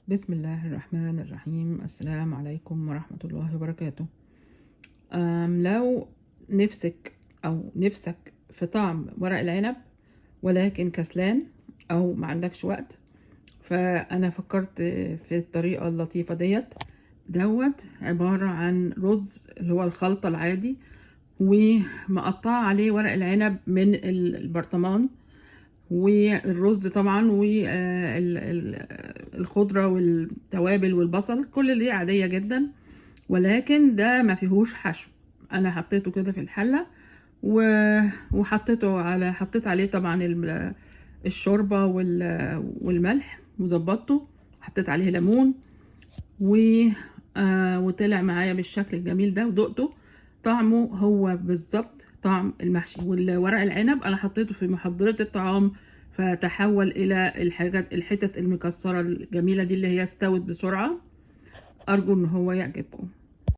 بسم الله الرحمن الرحيم. السلام عليكم ورحمة الله وبركاته. لو نفسك في طعم ورق العنب ولكن كسلان أو ما عندكش وقت، فأنا فكرت في الطريقة اللطيفة ديت. عبارة عن رز اللي هو الخلطة العادي، ومقطع عليه ورق العنب من البرطمان، والرز طبعا، والخضرة والتوابل والبصل، كل دي عادية جدا، ولكن ده ما فيهوش حشو. انا حطيته كده في الحلة حطيت عليه طبعا الشوربة والملح، وظبطته، حطيت عليه ليمون وطلع معايا بالشكل الجميل ده، ودقته طعمه هو بالظبط طعم المحشي. والورق العنب انا حطيته في محضرة الطعام، فتحول الى الحتت المكسرة الجميلة دي اللي هي استوت بسرعة. ارجو ان هو يعجبكم.